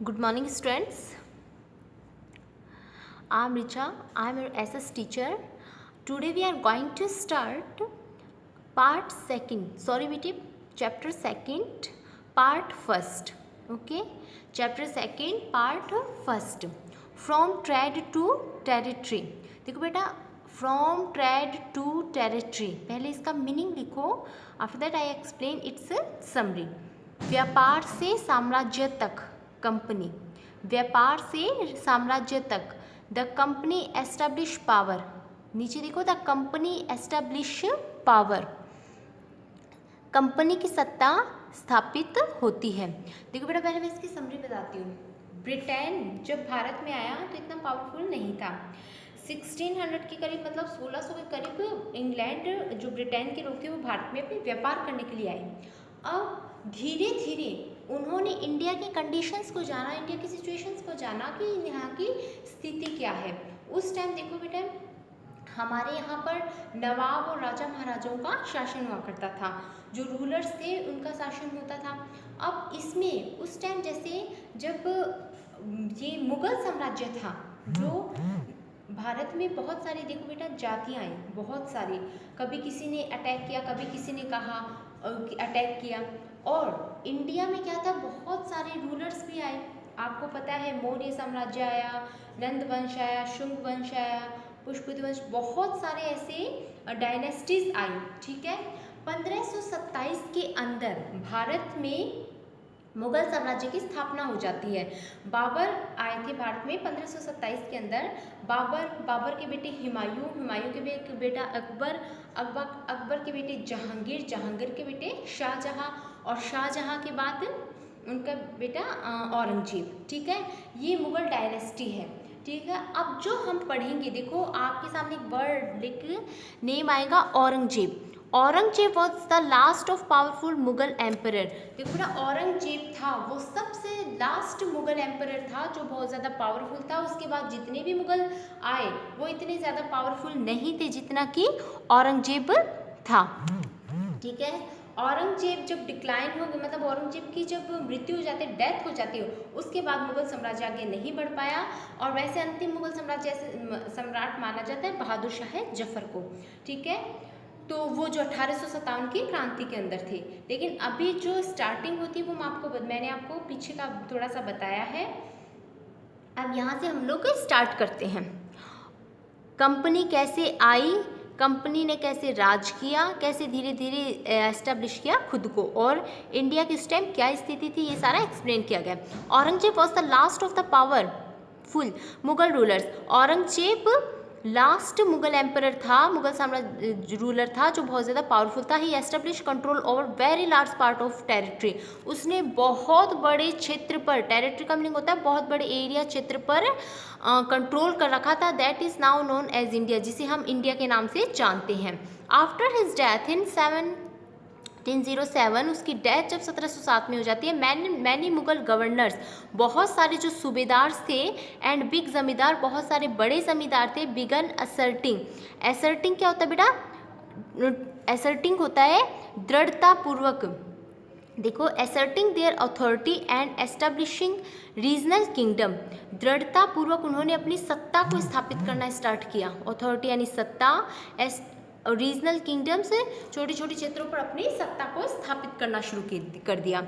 Good morning, students. I am Richa. I am your SS teacher. Today we are going to start part second. Sorry, बेटे, chapter second, part first. Okay, chapter second, part first. From trade to territory. देखो बेटा, from trade to territory. पहले इसका meaning लिखो. After that I explain its summary. व्यापार से साम्राज्य तक कंपनी. व्यापार से साम्राज्य तक. The company establish power. नीचे देखो, the company establish power. Company की सत्ता स्थापित होती है. देखो बेटा, पहले मैं इसकी समरी बताती हूँ. ब्रिटेन जब भारत में आया तो इतना पावरफुल नहीं था. 1600 के करीब, मतलब 1600 के करीब इंग्लैंड, जो ब्रिटेन के लोग थे, वो भारत में अपने व्यापार करने के लिए आए. अब धीरे धीरे उन्होंने इंडिया की कंडीशंस को जाना, इंडिया की सिचुएशंस को जाना कि यहाँ की स्थिति क्या है. उस टाइम देखो बेटा, हमारे यहाँ पर नवाब और राजा महाराजाओं का शासन हुआ करता था. जो रूलर्स थे उनका शासन होता था. अब इसमें उस टाइम जैसे जब ये मुगल साम्राज्य था, जो भारत में बहुत सारी, देखो बेटा, जातियाँ आई बहुत सारी. कभी किसी ने अटैक किया, कभी किसी ने कहा अटैक किया. और इंडिया में क्या था, बहुत सारे रूलर्स भी आए. आपको पता है, मौर्य साम्राज्य आया, नंद वंश आया, शुंग वंश आया, पुष्पवंश वंश, बहुत सारे ऐसे डायनेस्टीज आई. ठीक है. 1527 के अंदर भारत में मुगल साम्राज्य की स्थापना हो जाती है. बाबर आए थे भारत में 1527 के अंदर. बाबर के बेटे हुमायूं के बेटा अकबर के बेटे जहांगीर के बेटे शाहजहां, और शाहजहां के बाद उनका बेटा औरंगजेब. ठीक है. ये मुगल डायनेस्टी है. ठीक है. अब जो हम पढ़ेंगे, देखो आपके सामने एक वर्ड लिख नेम आएगा, Aurangzeb. Aurangzeb was the last of powerful Mughal emperor. देखो बेटा, औरंगजेब था वो सबसे लास्ट मुगल एम्परर था जो बहुत ज़्यादा पावरफुल था. उसके बाद जितने भी मुगल आए वो इतने ज़्यादा पावरफुल नहीं थे जितना कि औरंगजेब था. ठीक है. औरंगजेब जब डिक्लाइन हो गया, मतलब औरंगजेब की जब मृत्यु हो जाती है, डेथ हो जाती है, उसके बाद मुगल साम्राज्य आगे नहीं बढ़ पाया. और वैसे अंतिम मुगल साम्राज्य सम्राट माना जाता है बहादुर शाह जफर को. ठीक है. तो वो जो 1857 की क्रांति के अंदर थे. लेकिन अभी जो स्टार्टिंग होती है वो मैंने आपको पीछे का थोड़ा सा बताया है. अब यहाँ से हम लोग स्टार्ट करते हैं. कंपनी कैसे आई, कंपनी ने कैसे राज किया, कैसे धीरे धीरे एस्टेब्लिश किया खुद को, और इंडिया की उस टाइम क्या स्थिति थी, ये सारा एक्सप्लेन किया गया. Aurangzeb was the last of the powerful Mughal rulers. Aurangzeb last Mughal emperor था, मुगल साम्राज्य रूलर था जो बहुत ज़्यादा पावरफुल था. He establish control over very large part of territory. उसने बहुत बड़े क्षेत्र पर, टेरिटरी का मीनिंग होता है बहुत बड़े एरिया, क्षेत्र पर कंट्रोल कर रखा था. That is now known as India, जिसे हम इंडिया के नाम से जानते हैं. आफ्टर हिज डेथ इन 1707, उसकी डेथ जब 1707 में हो जाती है, मैनी मुगल गवर्नर्स, बहुत सारे जो सूबेदार थे, एंड बिग जमींदार, बहुत सारे बड़े जमींदार थे, बिगन असर्टिंग. असर्टिंग क्या होता है बेटा? असर्टिंग होता है दृढ़ता पूर्वक. देखो, asserting there authority and establishing regional kingdom. दृढ़ता पूर्वक उन्होंने अपनी सत्ता को स्थापित करना स्टार्ट किया. अथॉरिटी यानी सत्ता, रीजनल किंगडम से छोटे छोटे क्षेत्रों पर अपनी सत्ता को स्थापित करना शुरू कर दिया.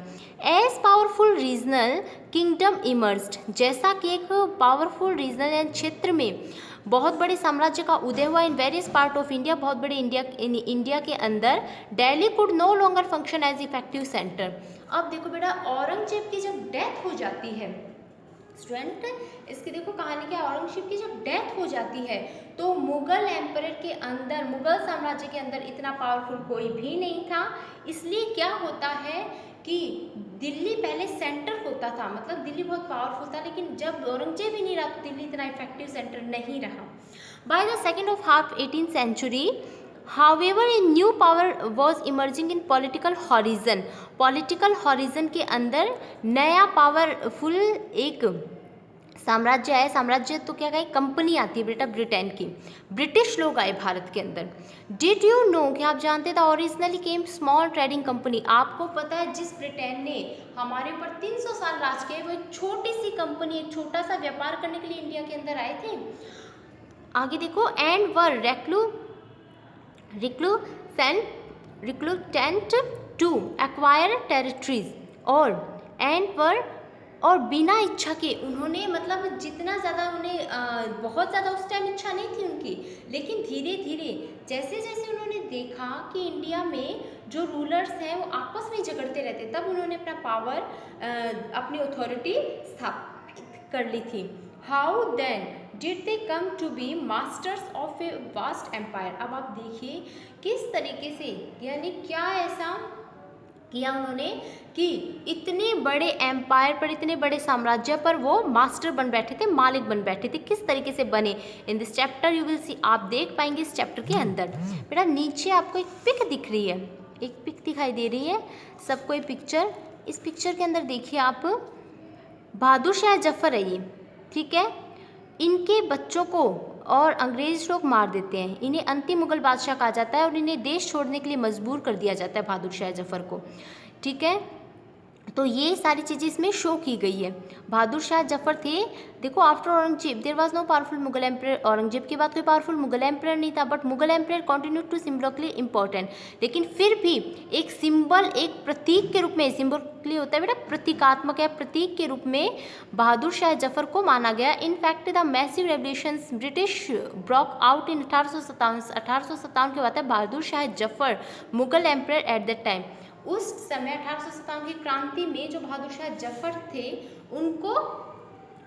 As powerful regional kingdom emerged, जैसा कि एक पावरफुल रीजनल क्षेत्र में बहुत बड़े साम्राज्य का उदय हुआ in various part of India, बहुत बड़े इंडिया के अंदर. Delhi could no longer function as effective centre. अब देखो बेटा, औरंगजेब की जब डेथ हो जाती है, स्टूडेंट इसकी देखो कहानी क्या, औरंगजेब की जब डेथ हो जाती है तो मुगल एम्परर के अंदर, मुगल साम्राज्य के अंदर इतना पावरफुल कोई भी नहीं था. इसलिए क्या होता है कि दिल्ली पहले सेंटर होता था, मतलब दिल्ली बहुत पावरफुल था, लेकिन जब औरंगजेब ही नहीं रहा तो दिल्ली इतना इफेक्टिव सेंटर नहीं रहा. By the second of half 18th century, however, a new power was emerging in political horizon. Political horizon के अंदर नया पावरफुल एक साम्राज्य आया, साम्राज्य तो क्या कहें, कंपनी आती है बेटा ब्रिटेन की, ब्रिटिश लोग आए भारत के अंदर। डिड यू नो, क्या आप जानते थे, ओरिजिनली केम स्मॉल ट्रेडिंग कंपनी, आपको पता है जिस ब्रिटेन ने हमारे ऊपर 300 साल राज किए, वो एक छोटी सी कंपनी, एक छोटा सा व्यापार करने के लिए इंडिया के अंदर आए थे। आगे देखो, and were reluctant to acquire territories, और बिना इच्छा के उन्होंने, मतलब जितना ज़्यादा उन्हें बहुत ज़्यादा उस टाइम इच्छा नहीं थी उनकी, लेकिन धीरे धीरे जैसे जैसे उन्होंने देखा कि इंडिया में जो रूलर्स हैं वो आपस में झगड़ते रहते, तब उन्होंने अपना पावर, अपनी अथॉरिटी स्थापित कर ली थी। How then did they come to be masters of a vast empire. अब आप देखिए किस तरीके से, यानी क्या ऐसा किया उन्होंने कि इतने बड़े एम्पायर पर, इतने बड़े साम्राज्य पर वो मास्टर बन बैठे थे, मालिक बन बैठे थे। किस तरीके से बने, in this chapter you will see, आप देख पाएंगे इस चैप्टर के अंदर। बेटा नीचे आपको एक पिक दिख रही है, एक पिक दिखाई दे रही है सबको, ये पिक्चर, इस पिक्चर के अंदर देखिए आप, बहादुर शाह जफर है ये, ठीक है। इनके बच्चों को और अंग्रेज लोग मार देते हैं, इन्हें अंतिम मुगल बादशाह कहा जाता है और इन्हें देश छोड़ने के लिए मजबूर कर दिया जाता है बहादुर शाह जफर को, ठीक है। तो ये सारी चीज़ें इसमें शो की गई है। बहादुर शाह जफर थे, देखो after Aurangzeb there was no powerful Mughal emperor, Aurangzeb के बाद कोई पावरफुल मुगल एम्परर नहीं था, but Mughal emperor continue to symbolically important, लेकिन फिर भी एक सिंबल, एक प्रतीक के रूप में, सिम्बॉलिकली होता है बेटा प्रतीकात्मक है, प्रतीक के रूप में बहादुर शाह जफर को माना गया। In fact the massive revolutions British broke out in 1857 के बाद है Bahadur Shah Zafar Mughal emperor at that time. उस समय 1857 की क्रांति में जो बहादुर शाह जफर थे उनको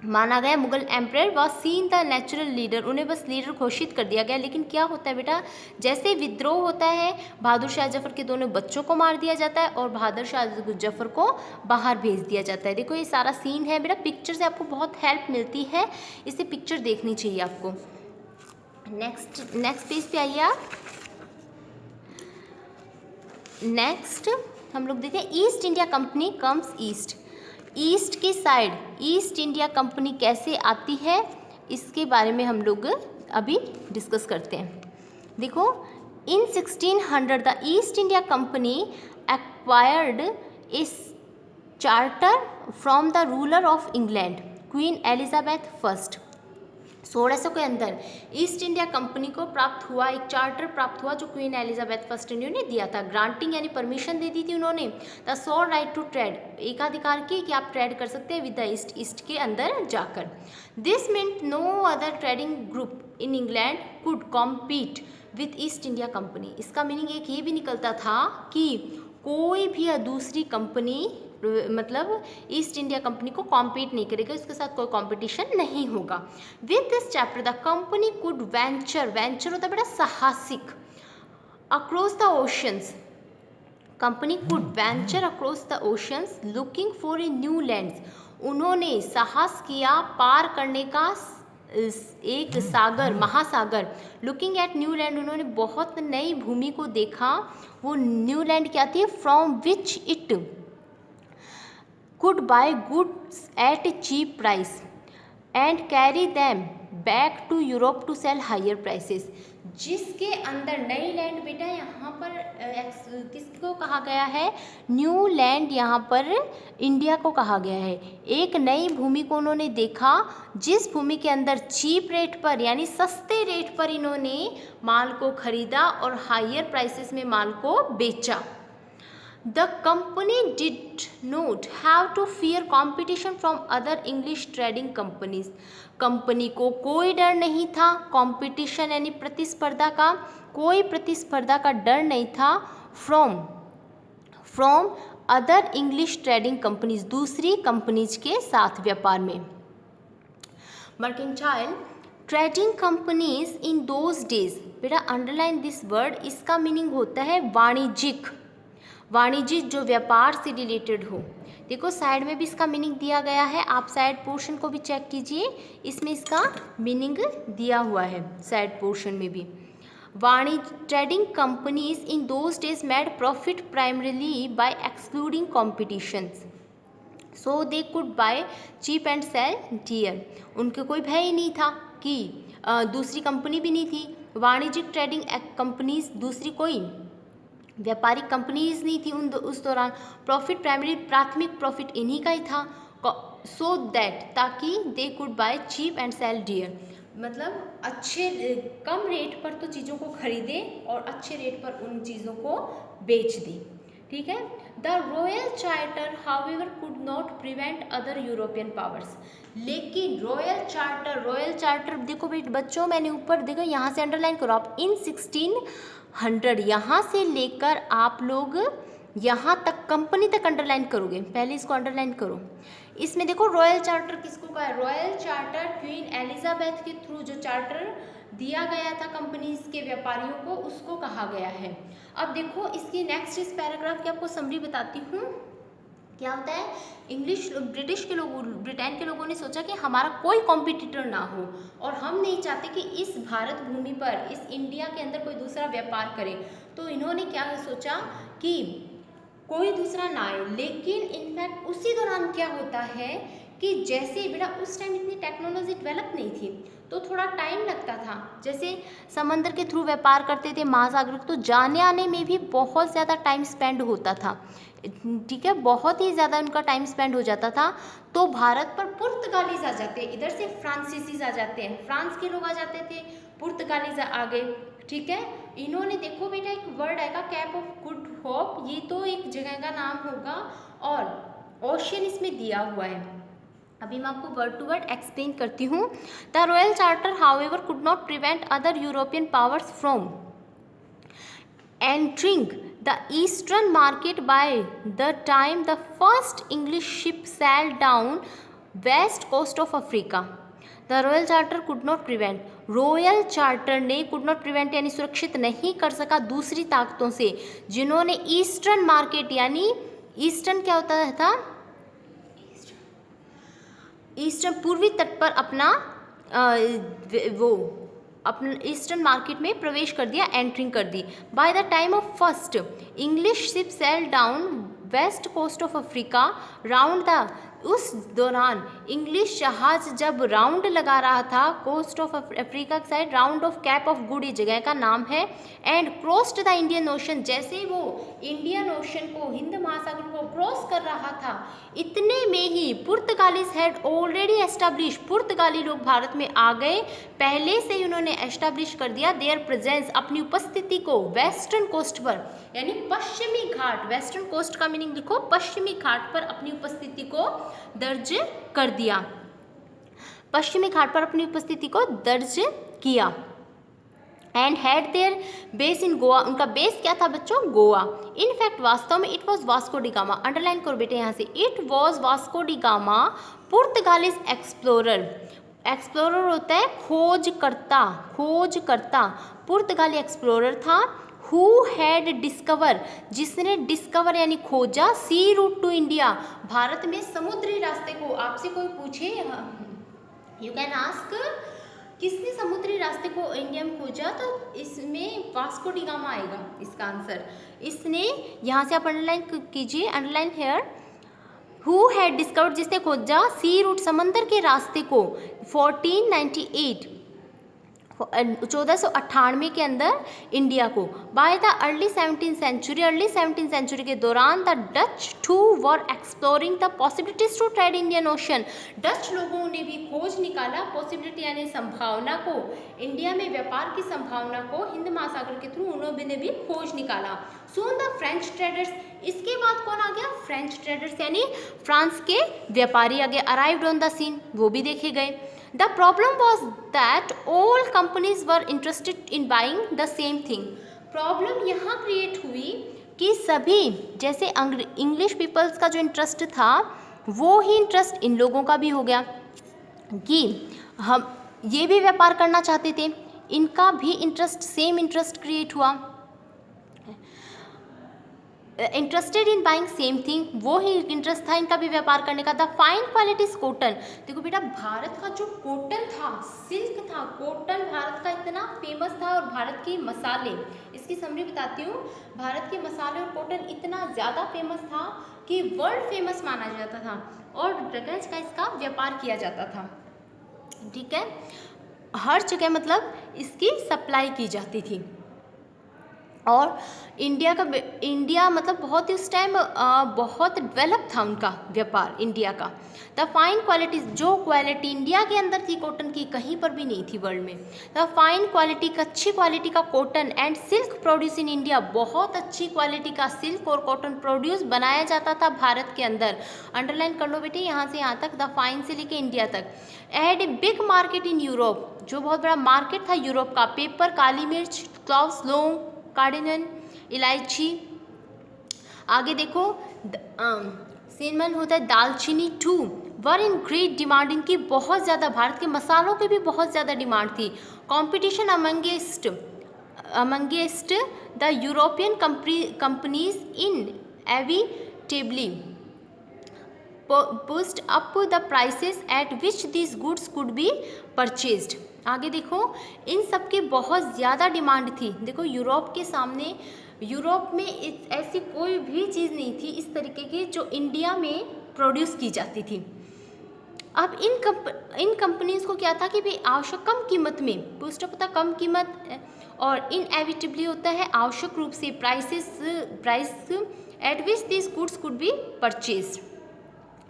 माना गया Mughal emperor, was seen the natural leader, उन्हें बस लीडर घोषित कर दिया गया। लेकिन क्या होता है बेटा, जैसे विद्रोह होता है बहादुर शाह जफर के दोनों बच्चों को मार दिया जाता है और बहादुर शाह जफर को बाहर भेज दिया जाता है। देखो ये सारा सीन है बेटा, पिक्चर से आपको बहुत हेल्प मिलती है, इसे पिक्चर देखनी चाहिए आपको। नेक्स्ट पेज पे आइए आप। नेक्स्ट हम लोग देखते हैं east India company comes east, east की साइड ईस्ट इंडिया कंपनी कैसे आती है, इसके बारे में हम लोग अभी डिस्कस करते हैं। देखो इन 1600 the east India company acquired A charter from the ruler of England queen Elizabeth first. 1600 के अंदर ईस्ट इंडिया कंपनी को प्राप्त हुआ, एक चार्टर प्राप्त हुआ जो क्वीन एलिजाबेथ फर्स्ट ने दिया था। ग्रांटिंग यानी परमिशन दे दी थी उन्होंने, the sole right to trade, एकाधिकार की कि आप ट्रेड कर सकते हैं विद द ईस्ट, ईस्ट के अंदर जाकर। This meant no other trading group in England could compete with East India Company. इसका मीनिंग एक ये भी निकलता था कि कोई भी दूसरी कंपनी, मतलब ईस्ट इंडिया कंपनी को कॉम्पीट नहीं करेगा, इसके साथ कोई कंपटीशन नहीं होगा। With this chapter the company could venture, venture होता है बेटा साहसिक, across the oceans, company could venture across the oceans looking for a new lands, उन्होंने साहस किया पार करने का एक सागर, महासागर। लुकिंग एट न्यू लैंड, उन्होंने बहुत नई भूमि को देखा, वो न्यू लैंड क्या थी, from which it could buy goods at a cheap price and carry them back to Europe to sell higher prices। जिसके अंदर नई लैंड बेटा यहाँ पर किसको कहा गया है, न्यू लैंड यहाँ पर इंडिया को कहा गया है। एक नई भूमि को उन्होंने देखा जिस भूमि के अंदर चीप रेट पर यानी सस्ते रेट पर इन्होंने माल को खरीदा और हायर प्राइसेस में माल को बेचा। The company did not have to fear competition from other English trading companies। Company को कोई डर नहीं था कंपटीशन यानी प्रतिस्पर्धा का, कोई प्रतिस्पर्धा का डर नहीं था from other English trading companies, दूसरी कंपनीज के साथ व्यापार में। Mercantile trading companies in those days, बेटा अंडरलाइन दिस वर्ड, इसका मीनिंग होता है वाणिज्यिक, वाणिज्यिक जो व्यापार से रिलेटेड हो। देखो साइड में भी इसका मीनिंग दिया गया है, आप साइड पोर्शन को भी चेक कीजिए, इसमें इसका मीनिंग दिया हुआ है साइड पोर्शन में भी। वाणिज्य trading companies in those days made profit primarily by excluding competitions. So they could buy cheap and sell dear. उनके कोई भय ही नहीं था कि दूसरी कंपनी भी नहीं थी, वाणिज्यिक ट्रेडिंग कंपनीज दूसरी कोई व्यापारिक कंपनीज नहीं थी उस दौरान। प्रॉफिट प्राथमिक प्रॉफिट इन्हीं का ही था। सो दैट ताकि they could buy cheap and sell dear, मतलब अच्छे कम रेट पर तो चीज़ों को खरीदे और अच्छे रेट पर उन चीज़ों को बेच दी। ठीक है। The royal charter however could not prevent other European powers. लेकिन रॉयल चार्टर देखो बच्चों, मैंने ऊपर देखो यहाँ से अंडरलाइन करो आप, इन 1600 यहाँ से लेकर आप लोग यहाँ तक कंपनी तक अंडरलाइन करोगे, पहले इसको अंडरलाइन करो। इसमें देखो रॉयल चार्टर किसको कहा है, रॉयल चार्टर क्वीन एलिजाबेथ के थ्रू जो चार्टर दिया गया था कंपनीज के व्यापारियों को, उसको कहा गया है। अब देखो इसकी नेक्स्ट इस पैराग्राफ की आपको समरी बताती हूँ। क्या होता है, ब्रिटेन के लोगों ने सोचा कि हमारा कोई कॉम्पिटिटर ना हो और हम नहीं चाहते कि इस भारत भूमि पर, इस इंडिया के अंदर कोई दूसरा व्यापार करे। तो इन्होंने क्या सोचा कि कोई दूसरा ना आए। लेकिन इनफैक्ट उसी दौरान क्या होता है कि जैसे बेटा उस टाइम इतनी टेक्नोलॉजी डेवलप नहीं थी तो थोड़ा टाइम लगता था। जैसे समंदर के थ्रू व्यापार करते थे, महासागर, तो जाने आने में भी बहुत ज़्यादा टाइम स्पेंड होता था। ठीक है, बहुत ही ज़्यादा उनका टाइम स्पेंड हो जाता था। तो भारत पर पुर्तगालीज आ जाते, इधर से फ्रांसीसीज आ जाते हैं, फ्रांस के लोग आ जाते थे, पुर्तगालीज आ गए। ठीक है, इन्होंने देखो बेटा एक वर्ड आएगा कैप ऑफ गुड होप, ये तो एक जगह का नाम होगा और ओशियन इसमें दिया हुआ है। अभी मैं आपको वर्ड टू वर्ड एक्सप्लेन करती हूँ। The royal charter however could not prevent other European powers from entering the eastern market by the time the first English ship sailed down west coast of Africa. The Royal Charter could not prevent. Royal charter ने could not prevent यानी सुरक्षित नहीं कर सका दूसरी ताकतों से जिन्होंने ईस्टर्न मार्केट, यानी ईस्टर्न क्या होता था, ईस्टर्न पूर्वी तट पर अपना अपने ईस्टर्न मार्केट में प्रवेश कर दिया, एंट्रिंग कर दी। By the time of first English ship sail down west coast of Africa round the, उस दौरान इंग्लिश जहाज जब राउंड लगा रहा था कोस्ट ऑफ अफ्रीका की side, round of cape of good ये जगह का नाम है, and crossed the Indian ocean, जैसे वो इंडियन ओशन को, हिंद महासागर को क्रॉस कर रहा था, इतने में ही पुर्तगालीज हैड ऑलरेडी एस्टैब्लिश, पुर्तगाली लोग भारत में आ गए, पहले से ही उन्होंने एस्टैब्लिश कर दिया देयर प्रेजेंस, अपनी उपस्थिति को वेस्टर्न कोस्ट पर, यानी पश्चिमी घाट, वेस्टर्न कोस्ट का मीनिंग लिखो, पश्चिमी घाट पर अपनी उपस्थिति को दर्ज कर दिया, पश्चिमी घाट पर अपनी उपस्थिति को दर्ज किया। And had their base in Goa, उनका बेस क्या था बच्चों, गोवा। इनफैक्ट वास्तव में it was Vasco da Gama, underline करो बेटे यहाँ से, it was Vasco da Gama Portuguese explorer, explorer होता है खोजकर्ता, खोजकर्ता, पुर्तगाली एक्सप्लोरर था, हु हैड डिस्कवर, जिसने डिस्कवर यानी खोजा, सी रूट टू इंडिया, भारत में समुद्री रास्ते को। आपसे कोई पूछे, यू कैन आस्क, किसने समुद्री रास्ते को इंडिया में खोजा, तो इसमें वास्को डी गामा आएगा इसका आंसर। इसने, यहाँ से आप अंडरलाइन कीजिए, underline here, who had discovered, जिसने खोजा सी रूट समंदर के रास्ते को 1498 1498 के अंदर इंडिया को। By the early 17th century के दौरान the Dutch too were exploring the possibilities to trade Indian Ocean, Dutch लोगों ने भी खोज निकाला, पॉसिबिलिटी यानी संभावना को, इंडिया में व्यापार की संभावना को हिंद महासागर के थ्रू उन्होंने भी खोज निकाला। सून द फ्रेंच ट्रेडर्स, इसके बाद कौन आ गया, फ्रेंच ट्रेडर्स यानी फ्रांस के व्यापारी आ गए, अराइव्ड ऑन द सीन, वो भी देखे गए। The problem was that all companies were interested in buying the same thing. Problem यहाँ क्रिएट हुई कि सभी, जैसे इंग्लिश पीपल्स का जो इंटरेस्ट था वो ही इंटरेस्ट इन लोगों का भी हो गया कि हम ये भी व्यापार करना चाहते थे, इनका भी इंटरेस्ट, सेम इंटरेस्ट क्रिएट हुआ। Interested in buying same thing, वो ही इंटरेस्ट था इनका भी व्यापार करने का। द फाइन क्वालिटीज कॉटन, देखो बेटा भारत का जो कॉटन था, सिल्क था, कॉटन भारत का इतना फेमस था, और भारत के मसाले, इसकी समरी बताती हूँ, भारत के मसाले और कॉटन इतना ज़्यादा फेमस था कि वर्ल्ड फेमस माना जाता था, और ड्रगन्स का इसका व्यापार किया जाता था। ठीक है, हर जगह मतलब इसकी सप्लाई की जाती थी। और इंडिया मतलब बहुत ही उस टाइम बहुत डेवलप था उनका व्यापार इंडिया का। द फाइन क्वालिटी, जो क्वालिटी इंडिया के अंदर थी कॉटन की, कहीं पर भी नहीं थी वर्ल्ड में। द फाइन क्वालिटी, अच्छी क्वालिटी का cotton and silk produce in India, बहुत अच्छी क्वालिटी का सिल्क और कॉटन प्रोड्यूस बनाया जाता था भारत के अंदर। अंडरलाइन कर लो बेटे यहाँ से यहाँ तक, द फाइन से लेके इंडिया तक। Had a big market in Europe, जो बहुत बड़ा मार्केट था यूरोप का। पेपर, काली मिर्च, क्लॉव्स, लौंग, कार्डिनन, इलायची। आगे देखो सिनेमन होता है, दालचीनी too were in great demand, इनकी बहुत ज़्यादा, भारत के मसालों की भी बहुत ज़्यादा डिमांड थी। Competition amongst the European companies inevitably pushed up the prices at which these goods could be purchased। आगे देखो इन सब की बहुत ज़्यादा डिमांड थी। देखो यूरोप के सामने, यूरोप में ऐसी कोई भी चीज़ नहीं थी इस तरीके की जो इंडिया में प्रोड्यूस की जाती थी। अब इन कंपनीज़ को क्या था कि भाई आवश्यक कम कीमत में, पुस्ट होता कम कीमत, और इनएविटेबली होता है आवश्यक रूप से, price at which this goods could be purchase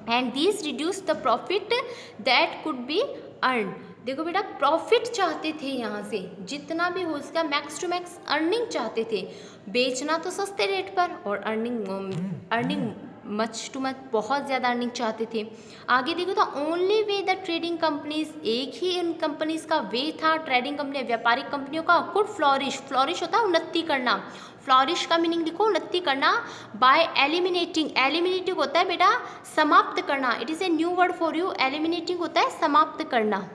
and this reduce the profit that could be earn. देखो बेटा प्रॉफिट चाहते थे, यहाँ से जितना भी हो इसका मैक्स टू मैक्स अर्निंग चाहते थे, बेचना तो सस्ते रेट पर, और अर्निंग मच टू मच बहुत ज़्यादा अर्निंग चाहते थे। आगे देखो तो only way the trading companies, एक ही इन कंपनीज का वे था, ट्रेडिंग कंपनी व्यापारिक कंपनियों का, कुड फ्लॉरिश, फ्लॉरिश होता है उन्नति करना, फ्लॉरिश का मीनिंग लिखो उन्नति करना, बाय एलिमिनेटिंग, एलिमिनेटिंग होता है बेटा समाप्त करना, it is a new word for you, eliminating होता है समाप्त करना,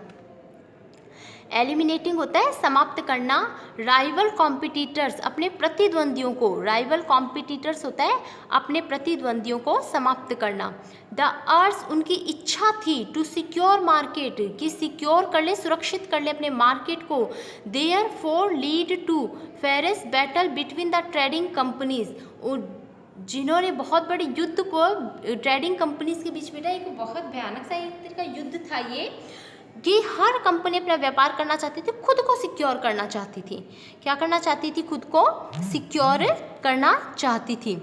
एलिमिनेटिंग होता है समाप्त करना, राइवल कॉम्पिटिटर्स, अपने प्रतिद्वंदियों को, राइवल कॉम्पिटिटर्स होता है अपने प्रतिद्वंदियों को समाप्त करना। द अर्स, उनकी इच्छा थी, टू सिक्योर मार्केट, कि सिक्योर कर ले, सुरक्षित कर ले अपने मार्केट को। Therefore lead to fierce battle between the trading companies, जिन्होंने बहुत बड़े युद्ध को ट्रेडिंग कंपनीज के बीच में, एक बहुत भयानक सा एक तरह का युद्ध था ये, कि हर कंपनी अपना व्यापार करना चाहती थी, खुद को सिक्योर करना चाहती थी। क्या करना चाहती थी? खुद को सिक्योर करना चाहती थी।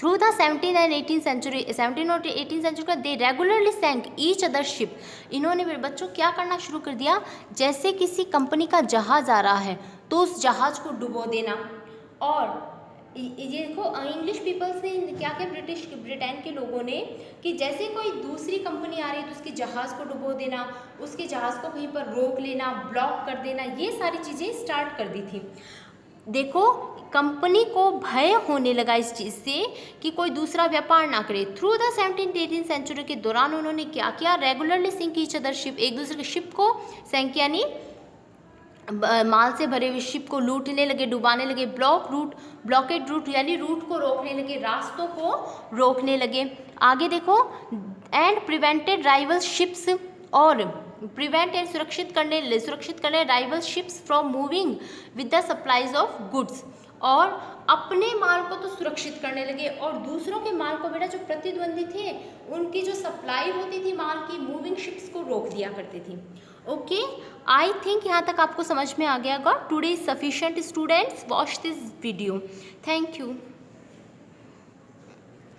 थ्रू द 17 और 18 सेंचुरी का दे रेगुलरली सैंक ईच अदर शिप, इन्होंने बच्चों क्या करना शुरू कर दिया, जैसे किसी कंपनी का जहाज़ आ रहा है तो उस जहाज़ को डुबो देना। और ये देखो इंग्लिश पीपल्स ने क्या किया, ब्रिटेन के लोगों ने, कि जैसे कोई दूसरी कंपनी आ रही है तो उसके जहाज़ को डुबो देना, उसके जहाज़ को कहीं पर रोक लेना, ब्लॉक कर देना, ये सारी चीज़ें स्टार्ट कर दी थी। देखो कंपनी को भय होने लगा इस चीज़ से कि कोई दूसरा व्यापार ना करे। थ्रू द 17-18 सेंचुरी के दौरान उन्होंने क्या किया, regularly sink each other ship, एक दूसरे के शिप को सैंक यानी माल से भरे हुए शिप को लूटने लगे, डुबाने लगे। ब्लॉकेड रूट यानी रूट को रोकने लगे, रास्तों को रोकने लगे। आगे देखो एंड प्रिवेंटेड राइवल शिप्स, और प्रिवेंट एंड सुरक्षित करने rival ships from moving with the supplies of goods, और अपने माल को तो सुरक्षित करने लगे और दूसरों के माल को बेटा जो प्रतिद्वंदी थे उनकी जो सप्लाई होती थी माल की, मूविंग शिप्स को रोक दिया करती थी। ओके, आई थिंक यहाँ तक आपको समझ में आ गया होगा। Today is sufficient students, watch this video. Thank you.